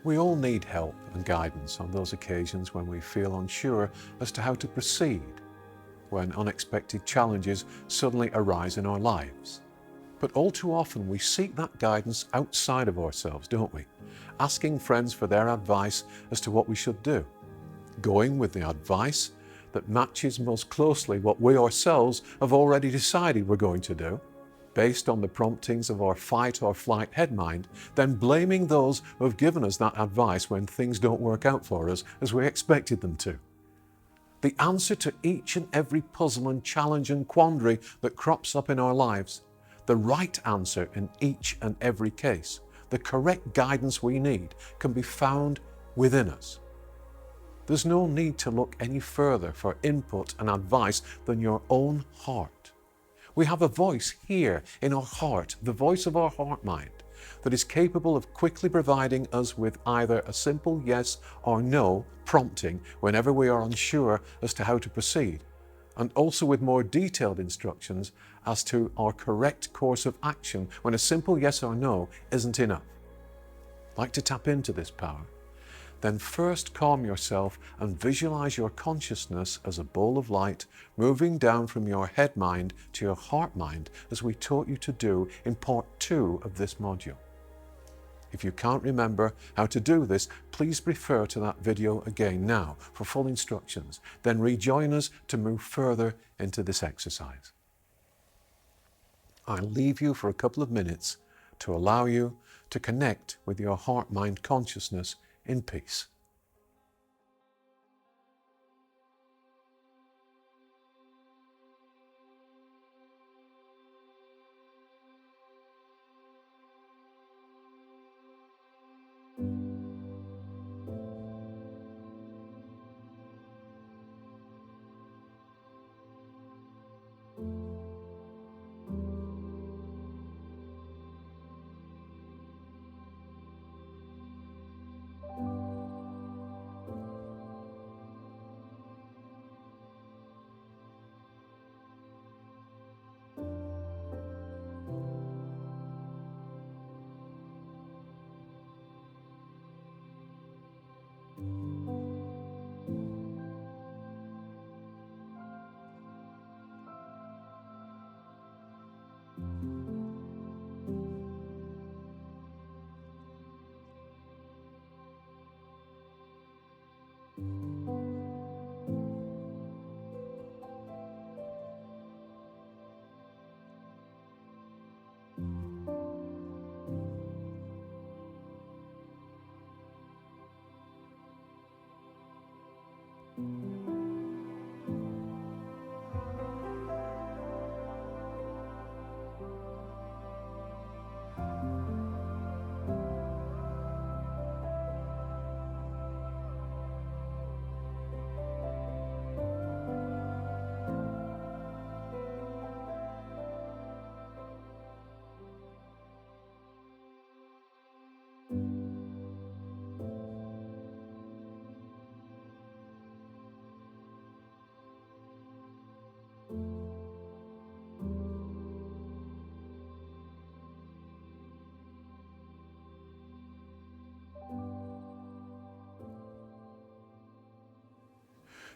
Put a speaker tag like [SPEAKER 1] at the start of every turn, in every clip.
[SPEAKER 1] We all need help and guidance on those occasions when we feel unsure as to how to proceed, when unexpected challenges suddenly arise in our lives. But all too often we seek that guidance outside of ourselves, don't we? Asking friends for their advice as to what we should do, going with the advice that matches most closely what we ourselves have already decided we're going to do, based on the promptings of our fight or flight head mind, then blaming those who have given us that advice when things don't work out for us as we expected them to. The answer to each and every puzzle and challenge and quandary that crops up in our lives, the right answer in each and every case, the correct guidance we need, can be found within us. There's no need to look any further for input and advice than your own heart. We have a voice here in our heart, the voice of our heart mind, that is capable of quickly providing us with either a simple yes or no prompting whenever we are unsure as to how to proceed, and also with more detailed instructions as to our correct course of action when a simple yes or no isn't enough. Like to tap into this power? Then first calm yourself and visualize your consciousness as a ball of light moving down from your head mind to your heart mind, as we taught you to do in part 2 of this module. If you can't remember how to do this, please refer to that video again now for full instructions. Then rejoin us to move further into this exercise. I'll leave you for a couple of minutes to allow you to connect with your heart-mind consciousness in peace.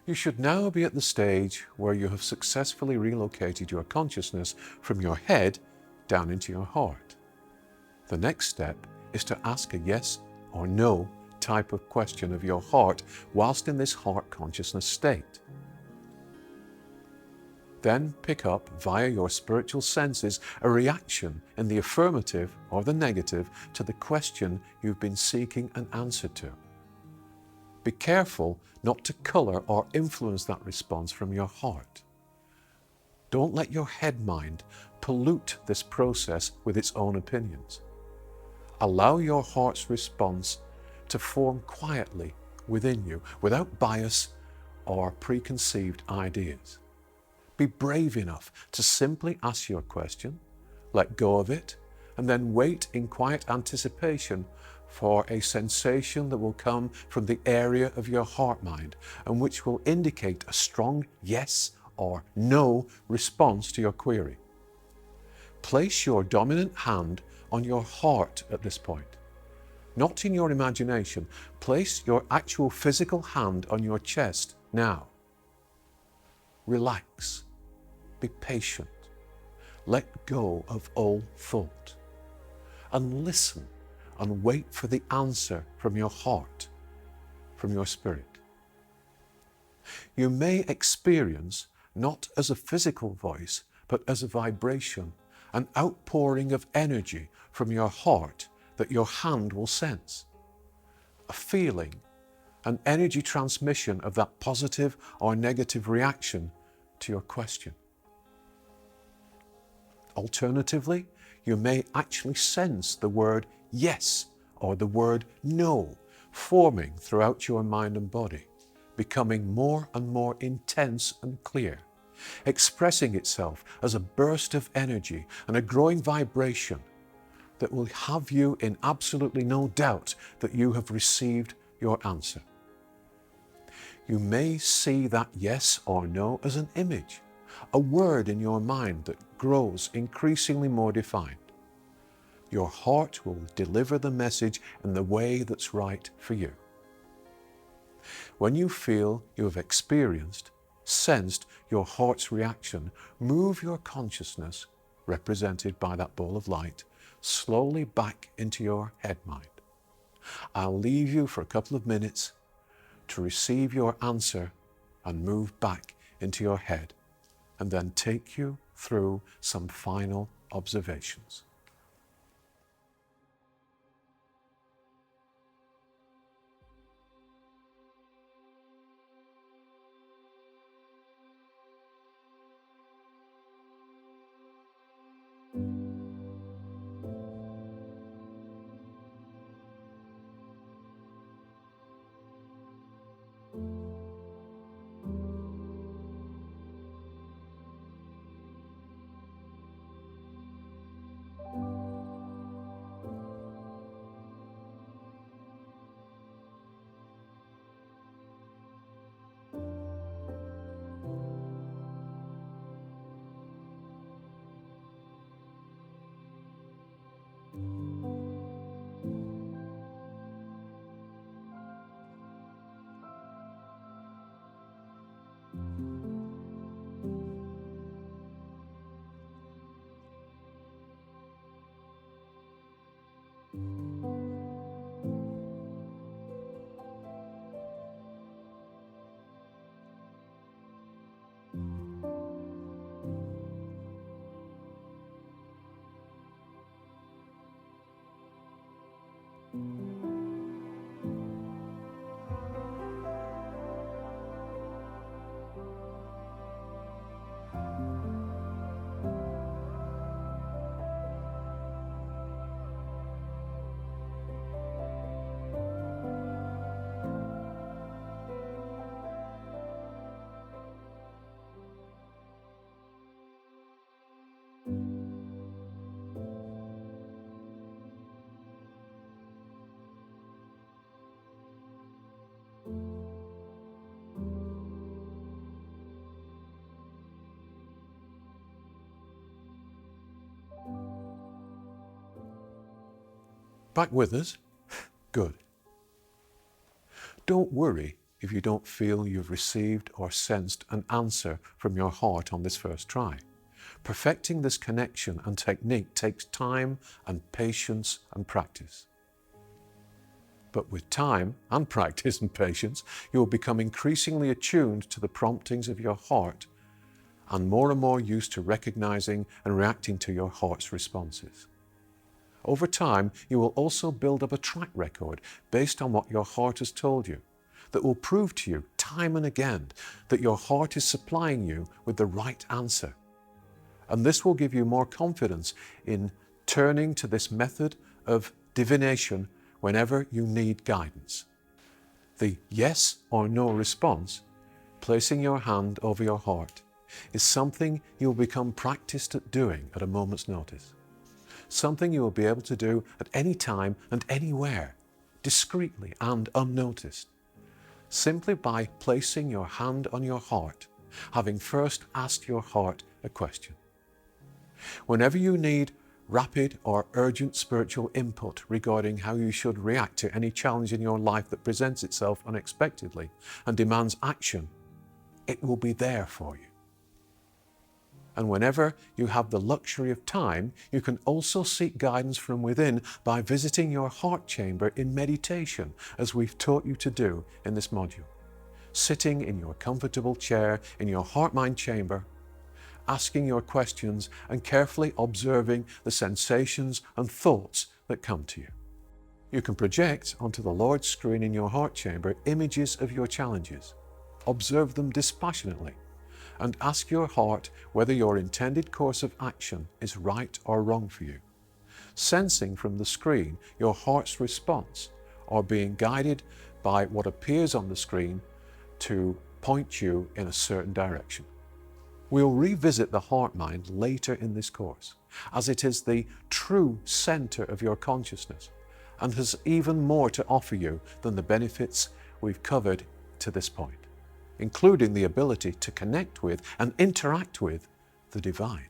[SPEAKER 1] You should now be at the stage where you have successfully relocated your consciousness from your head down into your heart. The next step is to ask a yes or no type of question of your heart whilst in this heart consciousness state. Then pick up via your spiritual senses a reaction in the affirmative or the negative to the question you've been seeking an answer to. Be careful not to colour or influence that response from your heart. Don't let your head mind pollute this process with its own opinions. Allow your heart's response to form quietly within you without bias or preconceived ideas. Be brave enough to simply ask your question, let go of it, and then wait in quiet anticipation for a sensation that will come from the area of your heart mind and which will indicate a strong yes or no response to your query. Place your dominant hand on your heart at this point. not in your imagination. Place your actual physical hand on your chest now. Relax. Be patient. Let go of all thought. And listen and wait for the answer from your heart, from your spirit. You may experience, not as a physical voice, but as a vibration, an outpouring of energy from your heart that your hand will sense. A feeling, an energy transmission of that positive or negative reaction to your question. Alternatively, you may actually sense the word yes or the word no forming throughout your mind and body, becoming more and more intense and clear, expressing itself as a burst of energy and a growing vibration that will have you in absolutely no doubt that you have received your answer. You may see that yes or no as an image, a word in your mind that grows increasingly more defined. Your heart will deliver the message in the way that's right for you. When you feel you have experienced, sensed your heart's reaction, move your consciousness, represented by that ball of light, slowly back into your head mind. I'll leave you for a couple of minutes to receive your answer and move back into your head, and then take you through some final observations. Back with us? Good. Don't worry if you don't feel you've received or sensed an answer from your heart on this first try. Perfecting this connection and technique takes time and patience and practice. But with time and practice and patience, you will become increasingly attuned to the promptings of your heart and more used to recognizing and reacting to your heart's responses. Over time, you will also build up a track record based on what your heart has told you that will prove to you time and again that your heart is supplying you with the right answer. And this will give you more confidence in turning to this method of divination whenever you need guidance. The yes or no response, placing your hand over your heart, is something you'll become practiced at doing at a moment's notice. Something you will be able to do at any time and anywhere, discreetly and unnoticed, simply by placing your hand on your heart, having first asked your heart a question. Whenever you need rapid or urgent spiritual input regarding how you should react to any challenge in your life that presents itself unexpectedly and demands action, it will be there for you. And whenever you have the luxury of time, you can also seek guidance from within by visiting your heart chamber in meditation, as we've taught you to do in this module. Sitting in your comfortable chair in your heart-mind chamber, asking your questions and carefully observing the sensations and thoughts that come to you. You can project onto the Lord's screen in your heart chamber images of your challenges. Observe them dispassionately and ask your heart whether your intended course of action is right or wrong for you, sensing from the screen your heart's response or being guided by what appears on the screen to point you in a certain direction. We'll revisit the heart-mind later in this course, as it is the true center of your consciousness and has even more to offer you than the benefits we've covered to this point, including the ability to connect with and interact with the divine.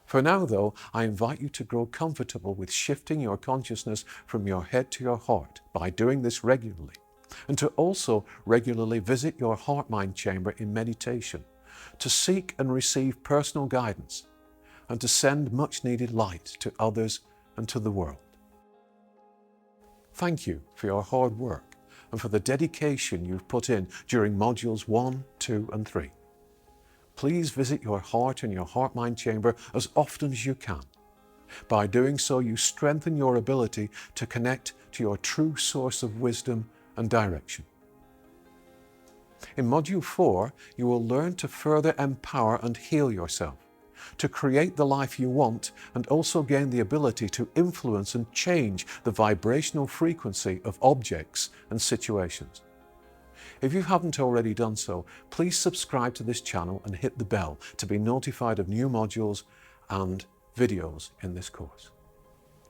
[SPEAKER 1] For now, though, I invite you to grow comfortable with shifting your consciousness from your head to your heart by doing this regularly, and to also regularly visit your heart-mind chamber in meditation, to seek and receive personal guidance, and to send much-needed light to others and to the world. Thank you for your hard work and for the dedication you've put in during modules 1, 2, and 3. Please visit your heart and your heart-mind chamber as often as you can. By doing so, you strengthen your ability to connect to your true source of wisdom and direction. In Module 4, you will learn to further empower and heal yourself, to create the life you want, and also gain the ability to influence and change the vibrational frequency of objects and situations. If you haven't already done so, please subscribe to this channel and hit the bell to be notified of new modules and videos in this course.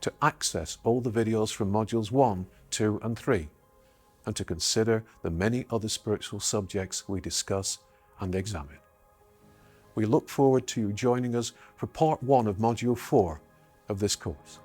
[SPEAKER 1] To access all the videos from Modules 1, 2, and 3, and to consider the many other spiritual subjects we discuss and examine. We look forward to you joining us for Part 1 of Module 4 of this course.